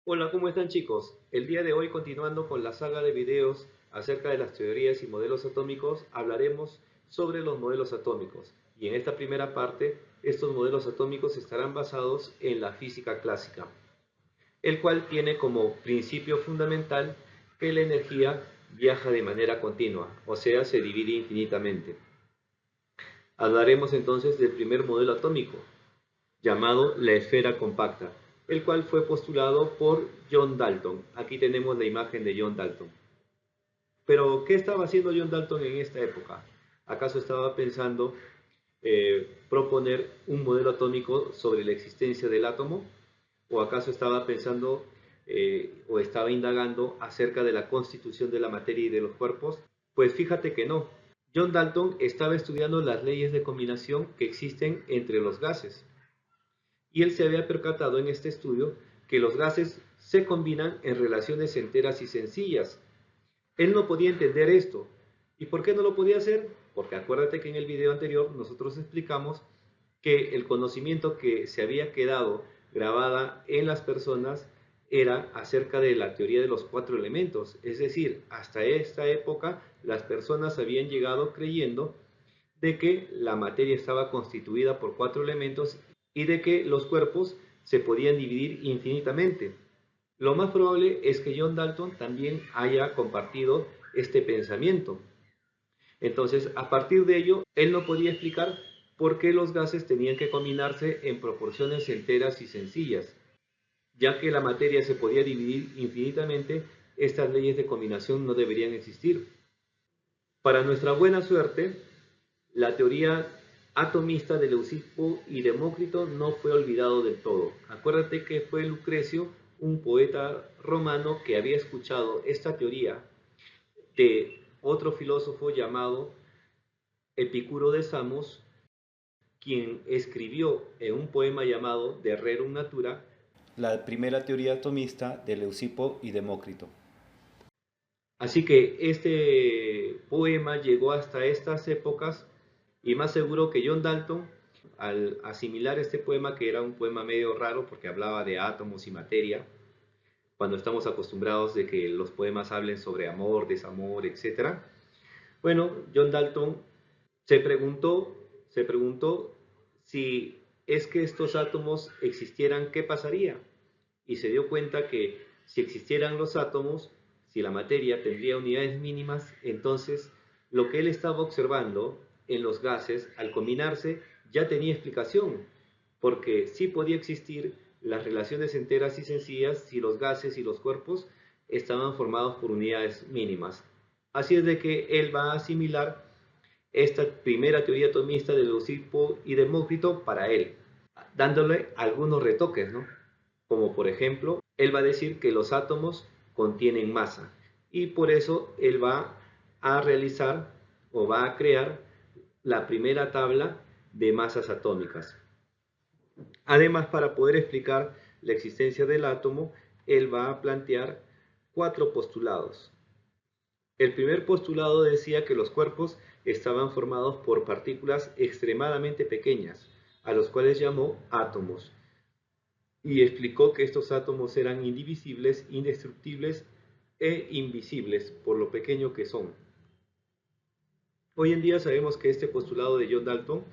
Hola, ¿cómo están chicos? El día de hoy, continuando con la saga de videos acerca de las teorías y modelos atómicos, hablaremos sobre los modelos atómicos. Y en esta primera parte, estos modelos atómicos estarán basados en la física clásica, el cual tiene como principio fundamental que la energía viaja de manera continua, o sea, se divide infinitamente. Hablaremos entonces del primer modelo atómico, llamado la esfera compacta, el cual fue postulado por John Dalton. Aquí tenemos la imagen de John Dalton. Pero, ¿qué estaba haciendo John Dalton en esta época? ¿Acaso estaba pensando proponer un modelo atómico sobre la existencia del átomo? ¿O acaso estaba pensando o estaba indagando acerca de la constitución de la materia y de los cuerpos? Pues fíjate que no. John Dalton estaba estudiando las leyes de combinación que existen entre los gases, y él se había percatado en este estudio que los gases se combinan en relaciones enteras y sencillas. Él no podía entender esto. ¿Y por qué no lo podía hacer? Porque acuérdate que en el video anterior nosotros explicamos que el conocimiento que se había quedado grabada en las personas era acerca de la teoría de los cuatro elementos. Es decir, hasta esta época las personas habían llegado creyendo de que la materia estaba constituida por cuatro elementos y de que los cuerpos se podían dividir infinitamente. Lo más probable es que John Dalton también haya compartido este pensamiento. Entonces, a partir de ello, él no podía explicar por qué los gases tenían que combinarse en proporciones enteras y sencillas. Ya que la materia se podía dividir infinitamente, estas leyes de combinación no deberían existir. Para nuestra buena suerte, la teoría atomista de Leucipo y Demócrito no fue olvidado del todo. Acuérdate que fue Lucrecio, un poeta romano, que había escuchado esta teoría de otro filósofo llamado Epicuro de Samos, quien escribió en un poema llamado De Rerum Natura La primera teoría atomista de Leucipo y Demócrito. Así que este poema llegó hasta estas épocas y más seguro que John Dalton, al asimilar este poema, que era un poema medio raro porque hablaba de átomos y materia, cuando estamos acostumbrados de que los poemas hablen sobre amor, desamor, etc. Bueno, John Dalton se preguntó si es que estos átomos existieran, ¿qué pasaría? Y se dio cuenta que si existieran los átomos, si la materia tendría unidades mínimas, entonces lo que él estaba observando en los gases, al combinarse, ya tenía explicación, porque sí podía existir las relaciones enteras y sencillas si los gases y los cuerpos estaban formados por unidades mínimas. Así es de que él va a asimilar esta primera teoría atomista de Leucipo y Demócrito para él, dándole algunos retoques, ¿no? Como por ejemplo, él va a decir que los átomos contienen masa y por eso él va a realizar o va a crear la primera tabla de masas atómicas. Además, para poder explicar la existencia del átomo, él va a plantear cuatro postulados. El primer postulado decía que los cuerpos estaban formados por partículas extremadamente pequeñas, a los cuales llamó átomos, y explicó que estos átomos eran indivisibles, indestructibles e invisibles por lo pequeño que son. Hoy en día sabemos que este postulado de John Dalton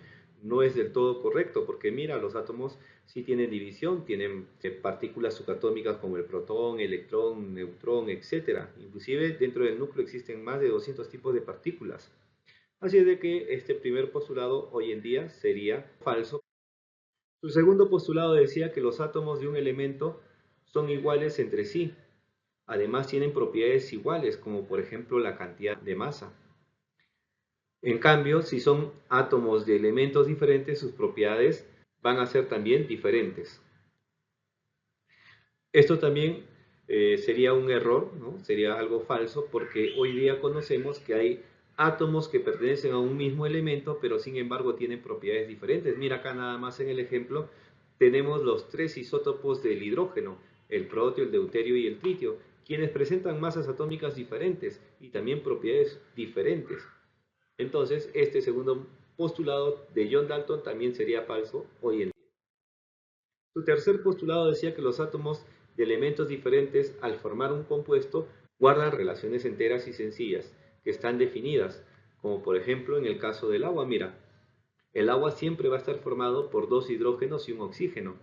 no es del todo correcto, porque mira, los átomos sí tienen división, tienen partículas subatómicas como el protón, electrón, neutrón, etc. Inclusive dentro del núcleo existen más de 200 tipos de partículas. Así es de que este primer postulado hoy en día sería falso. Su segundo postulado decía que los átomos de un elemento son iguales entre sí. Además tienen propiedades iguales, como por ejemplo la cantidad de masa. En cambio, si son átomos de elementos diferentes, sus propiedades van a ser también diferentes. Esto también sería un error, ¿no? Sería algo falso, porque hoy día conocemos que hay átomos que pertenecen a un mismo elemento, pero sin embargo tienen propiedades diferentes. Mira acá nada más en el ejemplo, tenemos los tres isótopos del hidrógeno, el protio, el deuterio y el tritio, quienes presentan masas atómicas diferentes y también propiedades diferentes. Entonces, este segundo postulado de John Dalton también sería falso hoy en día. Su tercer postulado decía que los átomos de elementos diferentes al formar un compuesto guardan relaciones enteras y sencillas que están definidas, como por ejemplo en el caso del agua. Mira, el agua siempre va a estar formado por dos hidrógenos y un oxígeno.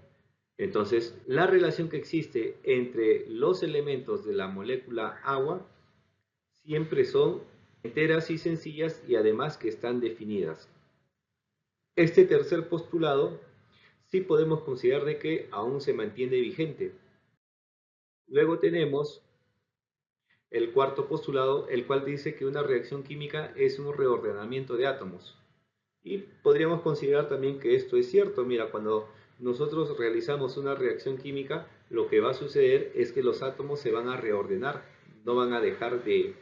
Entonces, la relación que existe entre los elementos de la molécula agua siempre son enteras y sencillas y además que están definidas. Este tercer postulado sí podemos considerar de que aún se mantiene vigente. Luego tenemos el cuarto postulado, el cual dice que una reacción química es un reordenamiento de átomos. Y podríamos considerar también que esto es cierto. Mira, cuando nosotros realizamos una reacción química, lo que va a suceder es que los átomos se van a reordenar, no van a dejar de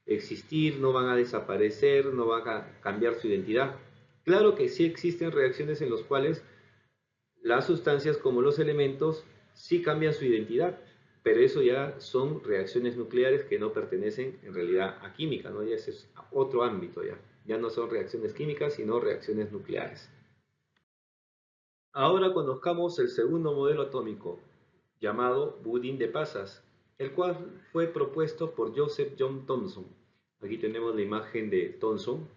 existir, no van a desaparecer, no van a cambiar su identidad. Claro que sí existen reacciones en las cuales las sustancias como los elementos sí cambian su identidad, pero eso ya son reacciones nucleares que no pertenecen en realidad a química, ¿no? Ya ese es otro ámbito ya. Ya no son reacciones químicas, sino reacciones nucleares. Ahora conozcamos el segundo modelo atómico, llamado budín de pasas, el cual fue propuesto por Joseph John Thomson. Aquí tenemos la imagen de Thomson.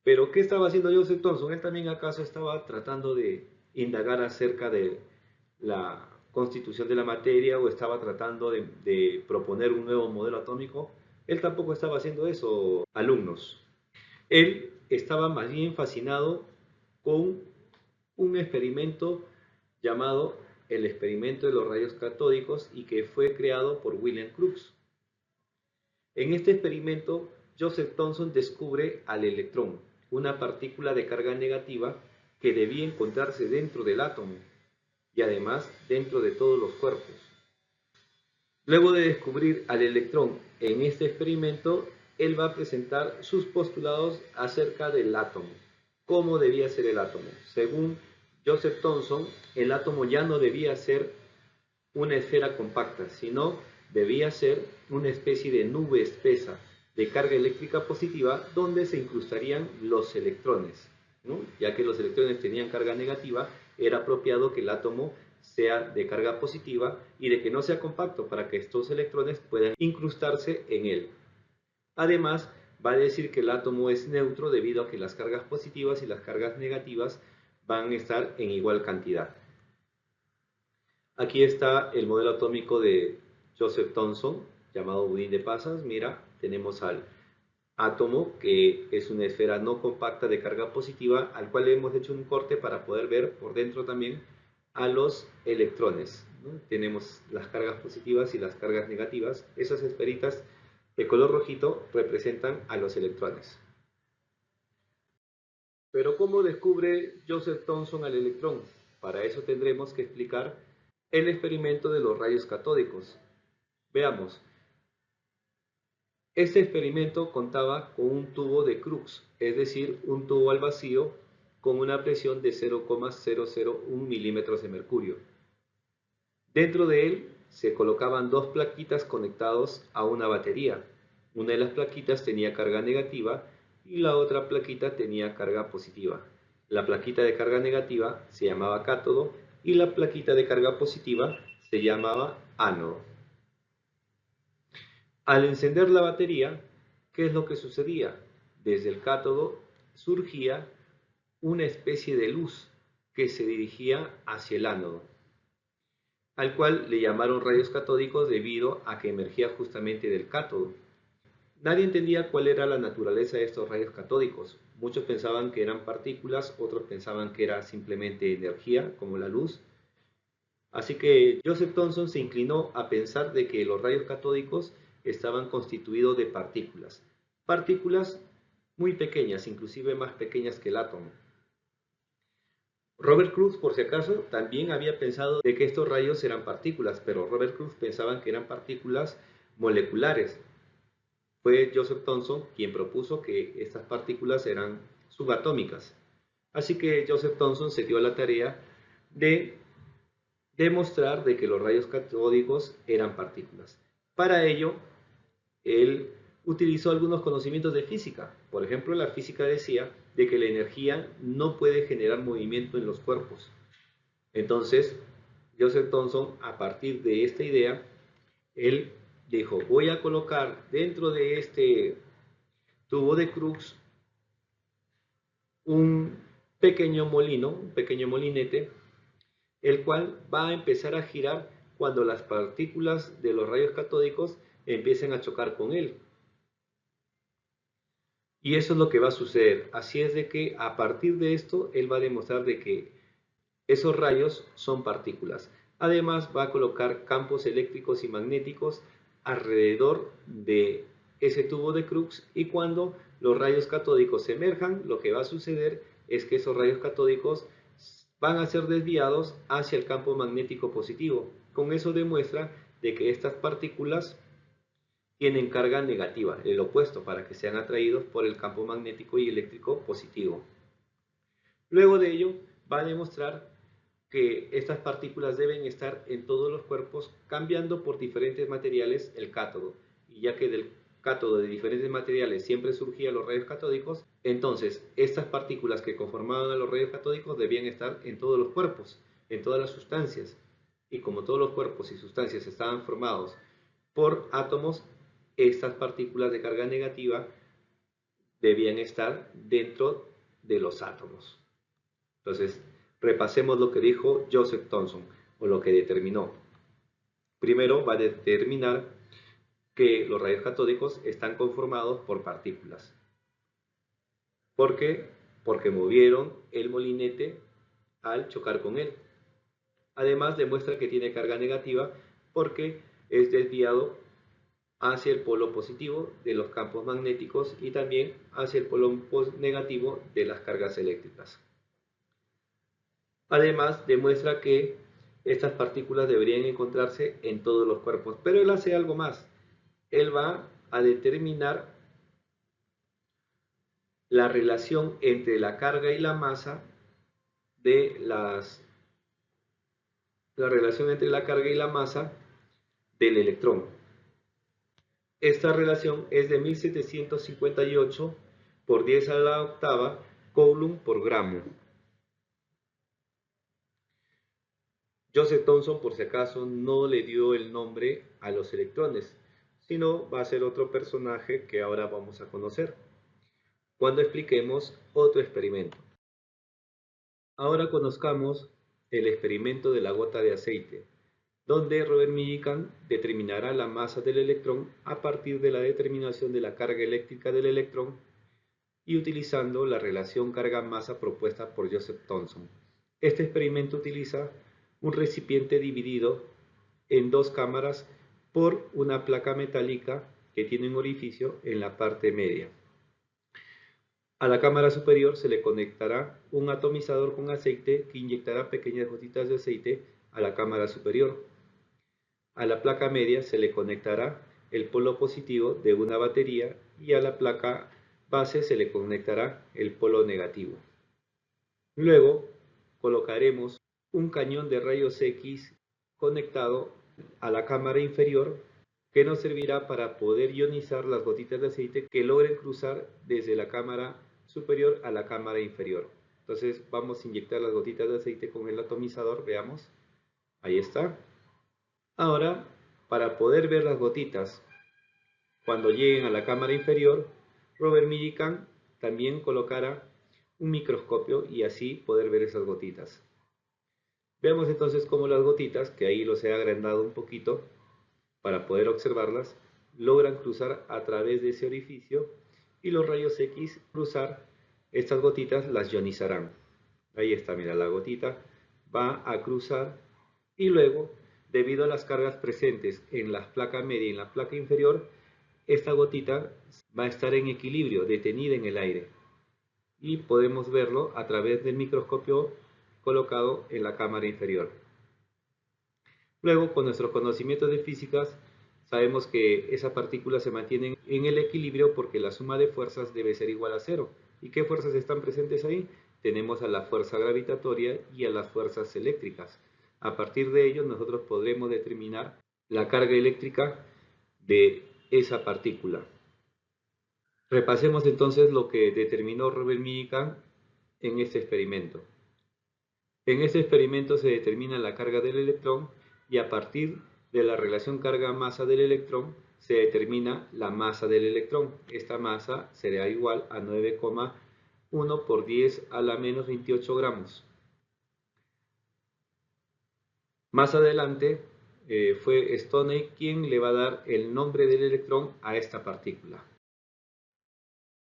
Pero, ¿qué estaba haciendo Joseph Thomson? Él también acaso estaba tratando de indagar acerca de la constitución de la materia o estaba tratando de proponer un nuevo modelo atómico. Él tampoco estaba haciendo eso, alumnos. Él estaba más bien fascinado con un experimento llamado el experimento de los rayos catódicos y que fue creado por William Crookes. En este experimento, Joseph Thomson descubre al electrón, una partícula de carga negativa que debía encontrarse dentro del átomo y además dentro de todos los cuerpos. Luego de descubrir al electrón en este experimento, él va a presentar sus postulados acerca del átomo. ¿Cómo debía ser el átomo? Según Joseph Thomson, el átomo ya no debía ser una esfera compacta, sino debía ser una especie de nube espesa de carga eléctrica positiva donde se incrustarían los electrones, ¿no? Ya que los electrones tenían carga negativa, era apropiado que el átomo sea de carga positiva y de que no sea compacto para que estos electrones puedan incrustarse en él. Además, va a decir que el átomo es neutro debido a que las cargas positivas y las cargas negativas van a estar en igual cantidad. Aquí está el modelo atómico de Joseph Thomson, llamado budín de pasas. Mira, tenemos al átomo, que es una esfera no compacta de carga positiva, al cual le hemos hecho un corte para poder ver por dentro también a los electrones, ¿no? Tenemos las cargas positivas y las cargas negativas. Esas esferitas de color rojito representan a los electrones. Pero ¿cómo descubre Joseph Thomson al electrón? Para eso tendremos que explicar el experimento de los rayos catódicos. Veamos. Este experimento contaba con un tubo de Crookes, es decir, un tubo al vacío con una presión de 0,001 milímetros de mercurio. Dentro de él se colocaban dos plaquitas conectadas a una batería. Una de las plaquitas tenía carga negativa y la otra plaquita tenía carga positiva. La plaquita de carga negativa se llamaba cátodo y la plaquita de carga positiva se llamaba ánodo. Al encender la batería, ¿qué es lo que sucedía? Desde el cátodo surgía una especie de luz que se dirigía hacia el ánodo, al cual le llamaron rayos catódicos debido a que emergía justamente del cátodo. Nadie entendía cuál era la naturaleza de estos rayos catódicos. Muchos pensaban que eran partículas, otros pensaban que era simplemente energía, como la luz. Así que Joseph Thomson se inclinó a pensar de que los rayos catódicos estaban constituidos de partículas. Partículas muy pequeñas, inclusive más pequeñas que el átomo. Robert Crookes, por si acaso, también había pensado de que estos rayos eran partículas, pero Robert Crookes pensaban que eran partículas moleculares. Fue Joseph Thomson quien propuso que estas partículas eran subatómicas. Así que Joseph Thomson se dio a la tarea de demostrar de que los rayos catódicos eran partículas. Para ello, él utilizó algunos conocimientos de física. Por ejemplo, la física decía de que la energía no puede generar movimiento en los cuerpos. Entonces, Joseph Thomson, a partir de esta idea, él dijo, voy a colocar dentro de este tubo de Crookes un pequeño molino, un pequeño molinete, el cual va a empezar a girar cuando las partículas de los rayos catódicos empiecen a chocar con él. Y eso es lo que va a suceder. Así es de que a partir de esto, él va a demostrar de que esos rayos son partículas. Además, va a colocar campos eléctricos y magnéticos alrededor de ese tubo de Crookes, y cuando los rayos catódicos emerjan, lo que va a suceder es que esos rayos catódicos van a ser desviados hacia el campo magnético positivo. Con eso demuestra de que estas partículas tienen carga negativa, el opuesto, para que sean atraídos por el campo magnético y eléctrico positivo. Luego de ello, va a demostrar que estas partículas deben estar en todos los cuerpos, cambiando por diferentes materiales el cátodo. Y ya que del cátodo de diferentes materiales siempre surgían los rayos catódicos, entonces estas partículas que conformaban a los rayos catódicos debían estar en todos los cuerpos, en todas las sustancias. Y como todos los cuerpos y sustancias estaban formados por átomos, estas partículas de carga negativa debían estar dentro de los átomos. Entonces, repasemos lo que dijo Joseph Thomson, o lo que determinó. Primero, va a determinar que los rayos catódicos están conformados por partículas. ¿Por qué? Porque movieron el molinete al chocar con él. Además, demuestra que tiene carga negativa porque es desviado hacia el polo positivo de los campos magnéticos y también hacia el polo negativo de las cargas eléctricas. Además, demuestra que estas partículas deberían encontrarse en todos los cuerpos. Pero él hace algo más. Él va a determinar la relación entre la carga y la masa de la relación entre la carga y la masa del electrón. Esta relación es de 1758 por 10 a la octava coulomb por gramo. Joseph Thomson, por si acaso, no le dio el nombre a los electrones, sino va a ser otro personaje que ahora vamos a conocer cuando expliquemos otro experimento. Ahora conozcamos el experimento de la gota de aceite, donde Robert Millikan determinará la masa del electrón a partir de la determinación de la carga eléctrica del electrón y utilizando la relación carga-masa propuesta por Joseph Thomson. Este experimento utiliza un recipiente dividido en dos cámaras por una placa metálica que tiene un orificio en la parte media. A la cámara superior se le conectará un atomizador con aceite que inyectará pequeñas gotitas de aceite a la cámara superior. A la placa media se le conectará el polo positivo de una batería y a la placa base se le conectará el polo negativo. Luego colocaremos un cañón de rayos X conectado a la cámara inferior que nos servirá para poder ionizar las gotitas de aceite que logren cruzar desde la cámara superior a la cámara inferior. Entonces vamos a inyectar las gotitas de aceite con el atomizador, veamos, ahí está. Ahora, para poder ver las gotitas cuando lleguen a la cámara inferior, Robert Millikan también colocará un microscopio y así poder ver esas gotitas. Veamos entonces cómo las gotitas, que ahí los he agrandado un poquito para poder observarlas, logran cruzar a través de ese orificio y los rayos X cruzar estas gotitas las ionizarán. Ahí está, mira, la gotita va a cruzar y luego, debido a las cargas presentes en la placa media y en la placa inferior, esta gotita va a estar en equilibrio, detenida en el aire. Y podemos verlo a través del microscopio colocado en la cámara inferior. Luego, con nuestros conocimientos de físicas, sabemos que esa partícula se mantiene en el equilibrio porque la suma de fuerzas debe ser igual a cero. ¿Y qué fuerzas están presentes ahí? Tenemos a la fuerza gravitatoria y a las fuerzas eléctricas. A partir de ello, nosotros podremos determinar la carga eléctrica de esa partícula. Repasemos entonces lo que determinó Robert Millikan en este experimento. En este experimento se determina la carga del electrón y a partir de la relación carga-masa del electrón se determina la masa del electrón. Esta masa será igual a 9,1 por 10 a la menos 28 gramos. Más adelante fue Stoney quien le va a dar el nombre del electrón a esta partícula.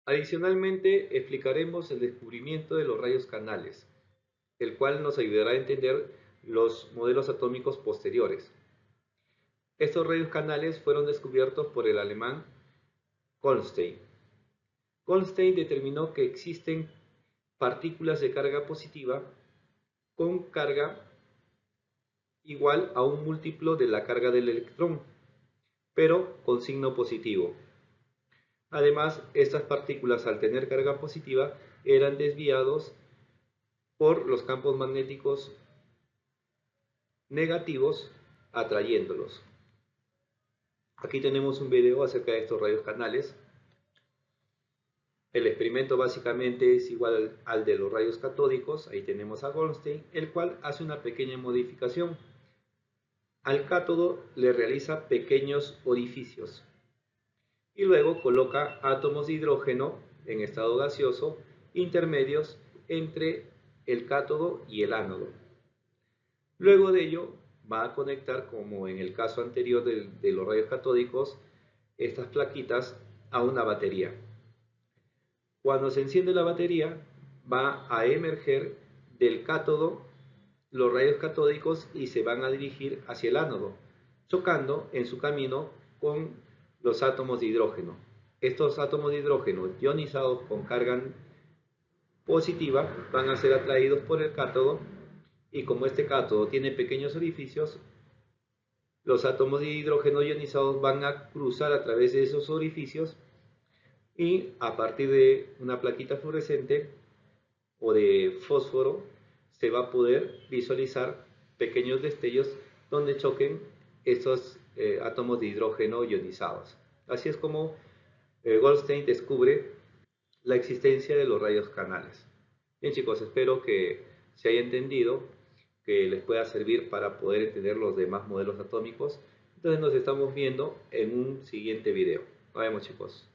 Adicionalmente, explicaremos el descubrimiento de los rayos canales, el cual nos ayudará a entender los modelos atómicos posteriores. Estos rayos canales fueron descubiertos por el alemán Goldstein. Goldstein determinó que existen partículas de carga positiva con carga igual a un múltiplo de la carga del electrón, pero con signo positivo. Además, estas partículas al tener carga positiva eran desviados por los campos magnéticos negativos atrayéndolos. Aquí tenemos un video acerca de estos rayos canales. El experimento básicamente es igual al de los rayos catódicos. Ahí tenemos a Goldstein, el cual hace una pequeña modificación. Al cátodo le realiza pequeños orificios y luego coloca átomos de hidrógeno en estado gaseoso intermedios entre el cátodo y el ánodo. Luego de ello va a conectar, como en el caso anterior de los rayos catódicos, estas plaquitas a una batería. Cuando se enciende la batería, va a emerger del cátodo los rayos catódicos y se van a dirigir hacia el ánodo, chocando en su camino con los átomos de hidrógeno. Estos átomos de hidrógeno ionizados con carga positiva van a ser atraídos por el cátodo y como este cátodo tiene pequeños orificios, los átomos de hidrógeno ionizados van a cruzar a través de esos orificios y a partir de una plaquita fluorescente o de fósforo se va a poder visualizar pequeños destellos donde choquen estos átomos de hidrógeno ionizados. Así es como Goldstein descubre la existencia de los rayos canales. Bien chicos, espero que se haya entendido, que les pueda servir para poder entender los demás modelos atómicos. Entonces nos estamos viendo en un siguiente video. Nos vemos chicos.